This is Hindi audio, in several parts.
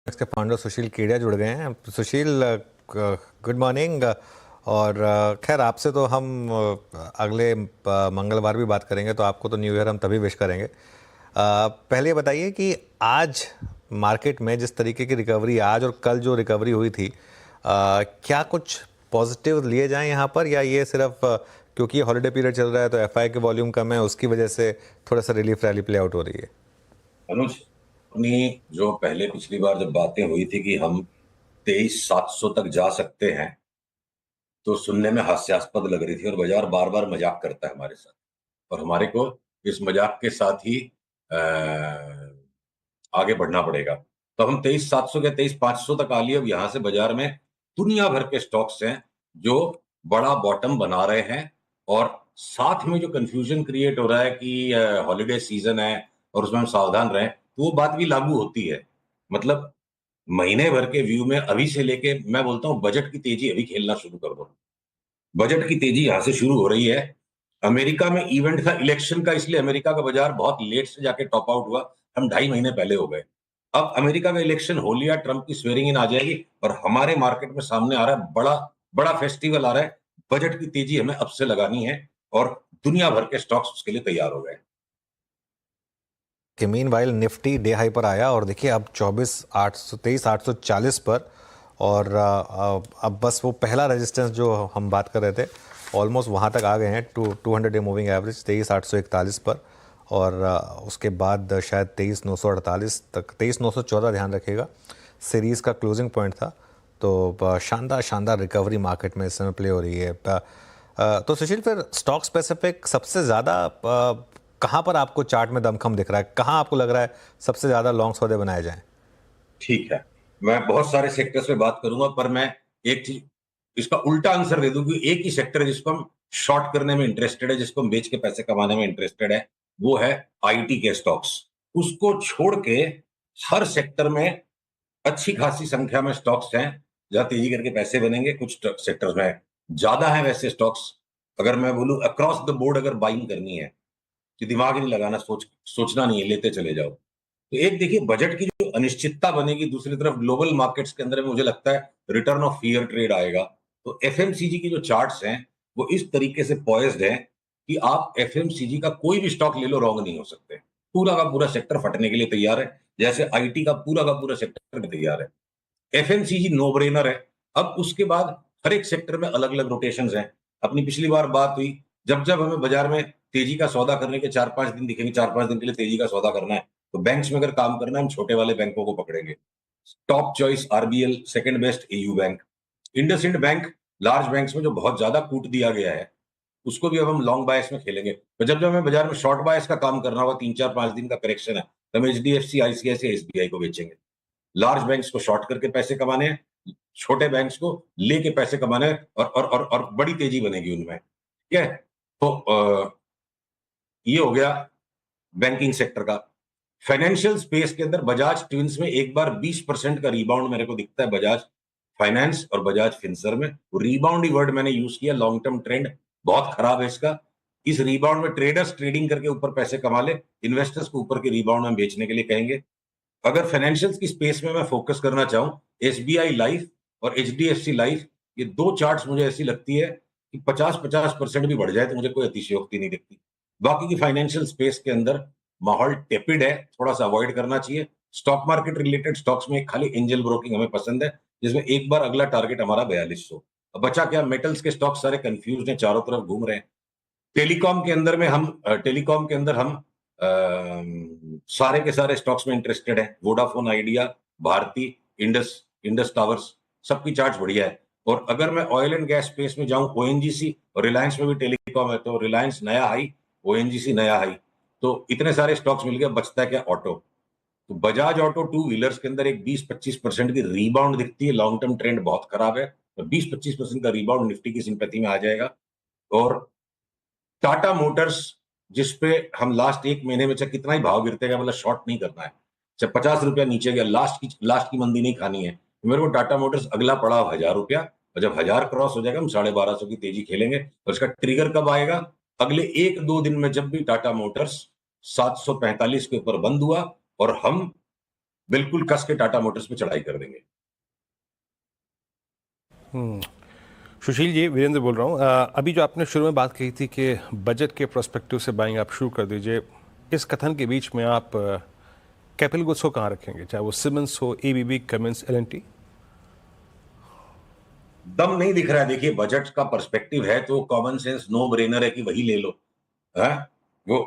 इसके फाउंडर सुशील केडिया जुड़ गए हैं। सुशील, गुड मॉर्निंग। और खैर आपसे तो हम अगले मंगलवार भी बात करेंगे, तो आपको तो न्यू ईयर हम तभी विश करेंगे। पहले ये बताइए कि आज मार्केट में जिस तरीके की रिकवरी आज और कल जो रिकवरी हुई थी, क्या कुछ पॉजिटिव लिए जाएं यहाँ पर, या ये सिर्फ क्योंकि हॉलीडे पीरियड चल रहा है तो एफआई के वॉल्यूम कम है, उसकी वजह से थोड़ा सा रिलीफ रैली प्ले आउट हो रही है? अनुज, अपनी जो पहले पिछली बार जब बातें हुई थी कि हम 23,700 तक जा सकते हैं, तो सुनने में हास्यास्पद लग रही थी और बाजार बार बार मजाक करता है हमारे साथ, और हमारे को इस मजाक के साथ ही आगे बढ़ना पड़ेगा। तो हम 23,700 के 23,500 तक आ लिए। अब यहां से बाजार में दुनिया भर के स्टॉक्स हैं जो बड़ा बॉटम बना रहे हैं, और साथ में जो कंफ्यूजन क्रिएट हो रहा है कि हॉलीडे सीजन है और उसमें हम सावधान रहें, तो वो बात भी लागू होती है। मतलब महीने भर के व्यू में अभी से लेके मैं बोलता हूं बजट की तेजी अभी खेलना शुरू कर दो। बजट की तेजी यहां से शुरू हो रही है। अमेरिका में इवेंट था इलेक्शन का, इसलिए अमेरिका का बाजार बहुत लेट से जाके टॉप आउट हुआ। हम 2.5 महीने पहले हो गए। अब अमेरिका का इलेक्शन हो लिया, ट्रंप की स्वेरिंग इन आ जाएगी और हमारे मार्केट में सामने आ रहा है बड़ा बड़ा फेस्टिवल आ रहा है। बजट की तेजी हमें अब से लगानी है और दुनिया भर के स्टॉक्स उसके लिए तैयार हो गए। कि mean while Nifty day high पर आया और देखिए अब 23,840 पर, और अब बस वो पहला रेजिस्टेंस जो हम बात कर रहे थे ऑलमोस्ट वहाँ तक आ गए हैं, 200 डे मूविंग एवरेज 23,841 पर। और उसके बाद शायद 23,948 तक, 23,914 ध्यान रखिएगा, सीरीज़ का क्लोजिंग पॉइंट था। तो शानदार शानदार रिकवरी मार्केट में इस समय प्ले हो रही है। तो सुशील, फिर स्टॉक स्पेसिफिक सबसे ज़्यादा कहाँ पर आपको चार्ट में दमखम दिख रहा है? कहाँ आपको लग रहा है सबसे ज़्यादा लॉन्ग सौदे बनाए जाएं? ठीक है, मैं बहुत सारे सेक्टर्स पे बात करूंगा, पर मैं एक चीज इसका उल्टा आंसर दे दूं कि एक ही सेक्टर है जिसको हम शॉर्ट करने में इंटरेस्टेड है, जिसको हम बेच के पैसे कमाने में इंटरेस्टेड है, वो है आईटी के स्टॉक्स। उसको छोड़ के हर सेक्टर में अच्छी खासी संख्या में स्टॉक्स हैं जहां तेजी करके पैसे बनेंगे। कुछ सेक्टर्स में ज्यादा है वैसे स्टॉक्स। अगर मैं बोलूं अक्रॉस द बोर्ड अगर बाइंग करनी है कि दिमाग ही नहीं लगाना, सोचना नहीं है, लेते चले जाओ। तो एक देखिए, बजट की जो अनिश्चितता बनेगी, दूसरी तरफ ग्लोबल मार्केट्स के अंदर में मुझे लगता है रिटर्न ऑफ फियर ट्रेड आएगा। तो एफएमसीजी की जो चार्ट्स हैं वो इस तरीके से पॉइज्ड हैं कि आप एफएमसीजी का कोई भी स्टॉक ले लो, रॉन्ग नहीं हो सकते। पूरा का पूरा सेक्टर फटने के लिए तैयार है, जैसे आईटी का पूरा सेक्टर तैयार है। एफएमसीजी नो ब्रेनर है। अब उसके बाद हर एक सेक्टर में अलग अलग रोटेशंस हैं। अपनी पिछली बार बात हुई, जब जब हमें बाजार में तेजी का सौदा करने के 4-5 दिन दिखेंगे, 4-5 दिन के लिए तेजी का सौदा करना है, तो बैंक्स में अगर काम करना है, हम छोटे वाले बैंकों को पकड़ेंगे। Top choice RBL, second best AU bank, IndusInd bank. Large banks में जो बहुत ज्यादा कूट दिया गया है, उसको भी अब हम लॉन्ग बायस में खेलेंगे। तो जब जब हमें बाजार में शॉर्ट बायस का काम करना होगा, 3-4-5 दिन का करेक्शन है, तो हम एचडीएफसी, आईसीआईसीआई, एसबीआई को बेचेंगे। लार्ज बैंक्स को शॉर्ट करके पैसे कमाने हैं, छोटे बैंक्स को लेके पैसे कमाने हैं, और बड़ी तेजी बनेगी उनमें। ठीक है। तो ये हो गया बैंकिंग सेक्टर का। फाइनेंशियल स्पेस के अंदर बजाज ट्विंस में एक बार 20% का रिबाउंड मेरे को दिखता है, बजाज फाइनेंस और बजाज फिंसर में। रिबाउंड ही वर्ड मैंने यूज किया, लॉन्ग टर्म ट्रेंड बहुत खराब है इसका। इस रिबाउंड में ट्रेडर्स ट्रेडिंग करके ऊपर पैसे कमा ले, इन्वेस्टर्स को ऊपर के रिबाउंड में बेचने के लिए कहेंगे। अगर फाइनेंशियल्स की स्पेस में मैं फोकस करना चाहूं, एसबीआई लाइफ और एचडीएफसी लाइफ, ये दो चार्ट्स मुझे ऐसी लगती है कि 50-50% भी बढ़ जाए तो मुझे कोई अतिशयोक्ति नहीं दिखती। बाकी की फाइनेंशियल स्पेस के अंदर माहौल टेपिड है, थोड़ा सा अवॉइड करना चाहिए। स्टॉक मार्केट रिलेटेड स्टॉक्स में खाली एंजल ब्रोकिंग हमें पसंद है, जिसमें एक बार अगला टारगेट हमारा 4200। अब बचा क्या? मेटल्स के स्टॉक सारे कंफ्यूज हैं, चारों तरफ घूम रहे हैं। टेलीकॉम के अंदर हम सारे के सारे स्टॉक्स में इंटरेस्टेड है। Vodafone Idea, Bharti, Indus Indus Towers, सबकी चार्ट बढ़िया है। और अगर मैं ऑयल एंड गैस स्पेस में जाऊं, ओएनजीसी और रिलायंस में भी टेलीकॉम है, तो रिलायंस नया हाई, ओएनजीसी नया हाई। तो इतने सारे स्टॉक्स मिल गए, बचता है क्या? ऑटो। तो बजाज ऑटो टू व्हीलर्स के अंदर एक 20-25% की रीबाउंड दिखती है। लॉन्ग टर्म ट्रेंड बहुत खराब है, तो 20-25% का रीबाउंड निफ्टी की सिंपैथी में आ जाएगा। और टाटा मोटर्स, जिसपे हम लास्ट 1 महीने में चाहे कितना ही भाव गिरते गया, मतलब शॉर्ट नहीं करना है। चाहे 50 रुपया नीचे गया, लास्ट की मंदी नहीं खानी है। तो मेरे को टाटा मोटर्स अगला पड़ा 1,000 रुपया, और जब 1,000 क्रॉस हो जाएगा हम 1250 की तेजी खेलेंगे। और इसका ट्रिगर कब आएगा? अगले 1-2 दिन में, जब भी टाटा मोटर्स 745 के ऊपर बंद हुआ और हम बिल्कुल कस के टाटा मोटर्स पे चढ़ाई कर देंगे। सुशील जी, वीरेंद्र बोल रहा हूँ। अभी जो आपने शुरू में बात कही थी कि बजट के प्रोस्पेक्टिव से बाइंग आप शुरू कर दीजिए, इस कथन के बीच में आप कैपिटल गुड्स को कहाँ रखेंगे, चाहे वो सिमंस हो, एबीबी, कमिंस, एल&टी? दम नहीं दिख रहा है। देखिए, बजट का पर्सपेक्टिव है तो कॉमन सेंस नो ब्रेनर है कि वही ले लो। है वो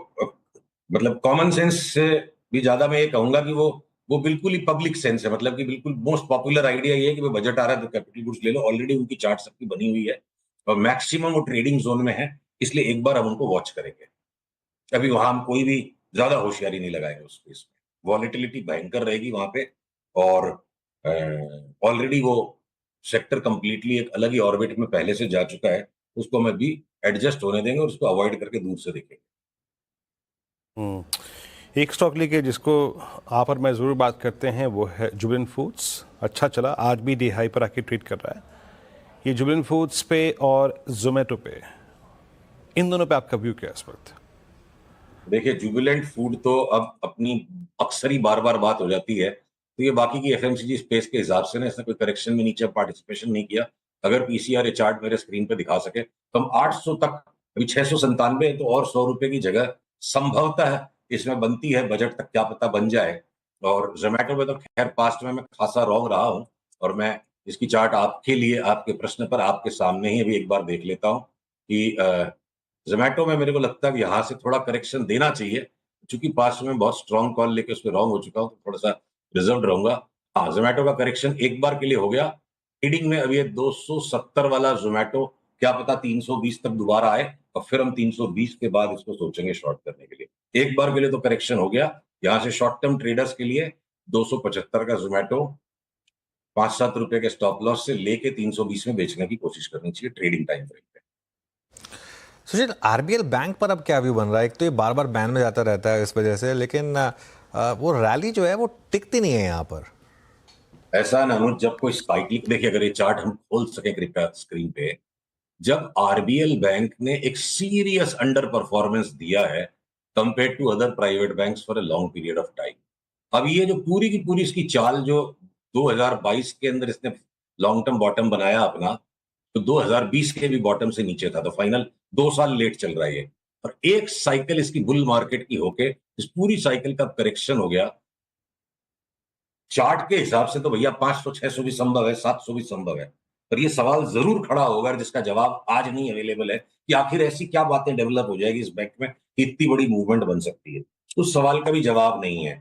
मतलब कॉमन सेंस से भी ज्यादा मैं ये कहूंगा कि वो बिल्कुल ही पब्लिक सेंस है। मतलब कि बिल्कुल मोस्ट पॉपुलर आइडिया ये है कि भाई बजट आ रहा है तो कैपिटल गुड्स ले लो। ऑलरेडी उनकी चार्ट सबकी बनी हुई है और मैक्सिमम वो ट्रेडिंग जोन में है, इसलिए एक बार हम उनको वॉच करेंगे। अभी वहां हम कोई भी ज्यादा होशियारी नहीं लगाएंगे उस स्पेस में। वॉलेटिलिटी भयंकर रहेगी वहां पे और ऑलरेडी वो सेक्टर कंप्लीटली एक अलग ही ऑर्बिट में पहले से जा चुका है। उसको मैं भी एडजस्ट होने देंगे और उसको अवॉइड करके दूर से देखेंगे। एक स्टॉक लेके जिसको आप और मैं ज़रूर बात करते हैं वो है जुबिलेंट फूड्स। अच्छा चला, आज भी डी हाई पर आके ट्रेड कर रहा है। ये जुबिलेंट फूड्स पे और जोमेटो पे, इन दोनों पे आपका व्यू क्या है इस वक्त? देखिए, जुबिलेंट फूड तो अब अपनी अक्सर ही बार बार बात हो जाती है, तो ये बाकी की एफएमसीजी स्पेस के हिसाब से ना इसने कोई करेक्शन में नीचे पार्टिसिपेशन नहीं किया। अगर पीसीआर ये चार्ट मेरे स्क्रीन पे दिखा सके तो हम 800 तक, अभी 697 है तो और 100 रुपए की जगह संभवतः इसमें बनती है। बजट तक क्या पता बन जाए। और जोमेटो में तो खैर पास्ट में मैं खासा रॉन्ग रहा हूं और मैं इसकी चार्ट आपके लिए, आपके प्रश्न पर आपके सामने ही अभी एक बार देख लेता हूं कि जोमेटो में मेरे को लगता है यहाँ से थोड़ा करेक्शन देना चाहिए। चूंकि पास्ट में बहुत स्ट्रॉन्ग कॉल लेके उस पर रॉन्ग हो चुका हूँ तो थोड़ा सा रिजर्व रहूंगा। हाँ, जोमेटो का करेक्शन एक बार के लिए हो गया। ट्रेडिंग में अभी ये 270 वाला जोमेटो क्या पता 320 तक दोबारा आए और फिर हम 320 के बाद इसको सोचेंगे शॉर्ट करने के लिए। एक बार के लिए तो करेक्शन हो गया। यहाँ से शॉर्ट टर्म ट्रेडर्स के लिए 275 का जोमेटो 5-7 रुपए के स्टॉप लॉस से लेके 320 में बेचने की कोशिश करनी चाहिए ट्रेडिंग टाइम फ्रेम पे। सुशील, आरबीएल बैंक पर अब क्या व्यू बन रहा है? एक तो ये बार बार बैन में जाता रहता है इस वजह से, लेकिन वो रैली जो है वो टिकती नहीं है यहाँ पर। ऐसा ना अनुज, जब कोई साइक्लिक, देखिए अगर ये चार्ट हम खोल सके कृपया स्क्रीन पे, जब आरबीएल बैंक ने एक सीरियस अंडर परफॉर्मेंस दिया है compare to other private banks for a long period of time. अब ये जो पूरी की पूरी इसकी चाल जो 2022 के अंदर इसने लॉन्ग टर्म बॉटम बनाया अपना, तो 2020 के भी बॉटम से नीचे था, तो फाइनल 2 साल लेट चल रहा है ये। और एक साइकिल इसकी बुल मार्केट की होके इस पूरी साइकिल का करेक्शन हो गया। चार्ट के हिसाब से तो भैया 500-600 भी संभव है, 700 भी संभव है। पर ये सवाल जरूर खड़ा होगा जिसका जवाब आज नहीं अवेलेबल है कि आखिर ऐसी क्या बातें डेवलप हो जाएगी इस बैंक में कि इतनी बड़ी मूवमेंट बन सकती है। उस सवाल का भी जवाब नहीं है।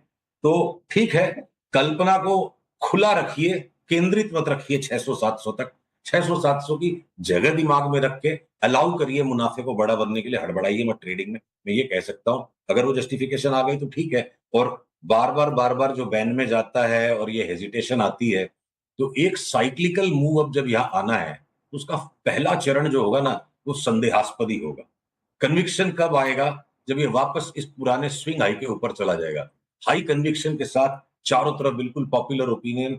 तो ठीक है, कल्पना को खुला रखिए, केंद्रित मत रखिए 600-700 तक। 600-700 की जगह दिमाग में रख के अलाउ करिए मुनाफे को बड़ा बनने के लिए, हड़बड़ाइए मत ट्रेडिंग में। मैं ये कह सकता हूं, अगर वो जस्टिफिकेशन आ गई तो ठीक है। और बार बार जो बैन में जाता है और ये हेजिटेशन आती है, तो एक साइक्लिकल मूव अब जब यहाँ आना है तो उसका पहला चरण जो होगा ना वो संदेहास्पद ही होगा। कन्विक्शन कब आएगा? जब ये वापस इस पुराने स्विंग हाई के ऊपर चला जाएगा। हाई कन्विक्शन के साथ चारों तरफ बिल्कुल पॉपुलर ओपिनियन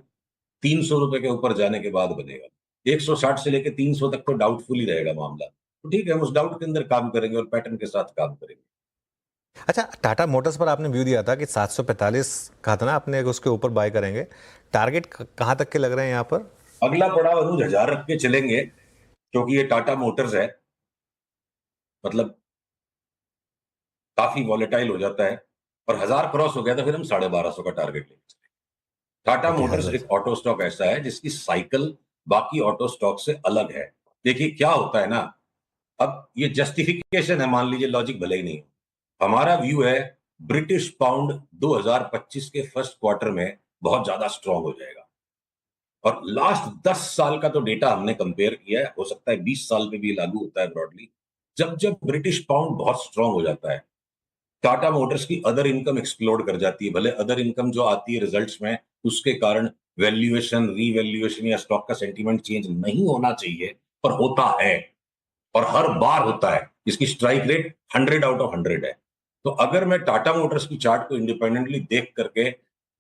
300 रुपए के ऊपर जाने के बाद बनेगा। 160 से लेके 300 तक तो डाउटफुल ही रहेगा मामला। तो ठीक है, हम उस डाउट के अंदर काम करेंगे और पैटर्न के साथ काम करेंगे। अच्छा, टाटा मोटर्स पर आपने व्यू दिया था कि 745 कहा था ना आपने, उसके ऊपर बाय करेंगे। टारगेट कहाँ तक के लग रहे हैं यहाँ पर? अगला पड़ाव अनुज 1000 रख के चलेंगे, क्योंकि ये टाटा मोटर्स है, मतलब काफी वॉलेटाइल हो जाता है। और 1000 क्रॉस हो गया तो फिर हम 1250 का टारगेट लेंगे। Tata okay, Motors 1000। एक ऑटो स्टॉक ऐसा है जिसकी साइकिल बाकी ऑटो स्टॉक से अलग है। देखिए क्या होता है ना, अब ये जस्टिफिकेशन है, मान लीजिए लॉजिक भले ही नहीं, हमारा व्यू है ब्रिटिश पाउंड 2025 के फर्स्ट क्वार्टर में बहुत ज्यादा स्ट्रांग हो जाएगा। और लास्ट 10 साल का तो डेटा हमने कंपेयर किया है, हो सकता है 20 साल में भी लागू होता है ब्रॉडली। जब जब ब्रिटिश पाउंड बहुत स्ट्रांग हो जाता है, टाटा मोटर्स की अदर इनकम एक्सप्लोड कर जाती है। भले अदर इनकम जो आती है रिजल्ट्स में, उसके कारण वैल्यूएशन, रीवैल्यूएशन या स्टॉक का सेंटीमेंट चेंज नहीं होना चाहिए, पर होता है और हर बार होता है। इसकी स्ट्राइक रेट 100 आउट ऑफ 100 है। तो अगर मैं टाटा मोटर्स की चार्ट को इंडिपेंडेंटली देख करके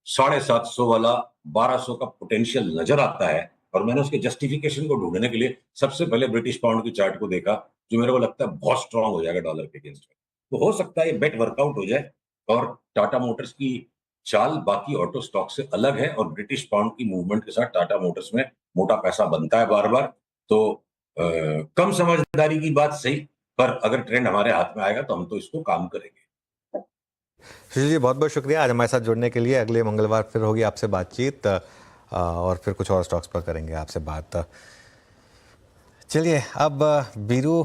750 वाला 1200 का पोटेंशियल नजर आता है और मैंने उसके जस्टिफिकेशन को ढूंढने के लिए सबसे पहले ब्रिटिश पाउंड की चार्ट को देखा, जो मेरे को लगता है बहुत स्ट्रांग हो जाएगा डॉलर के अगेंस्ट में, तो हो सकता है ये बेट वर्कआउट हो जाए और टाटा मोटर्स की चाल बाकी ऑटो स्टॉक से अलग है और ब्रिटिश पाउंड की मूवमेंट के साथ टाटा मोटर्स में मोटा पैसा बनता है बार बार। तो कम समझदारी की बात सही, पर अगर ट्रेंड हमारे हाथ में आएगा तो हम तो इसको काम करेंगे। सुशील जी बहुत बहुत शुक्रिया आज हमारे साथ जुड़ने के लिए। अगले मंगलवार फिर होगी आपसे बातचीत और फिर कुछ और स्टॉक्स पर करेंगे आपसे बात। चलिए अब बीरू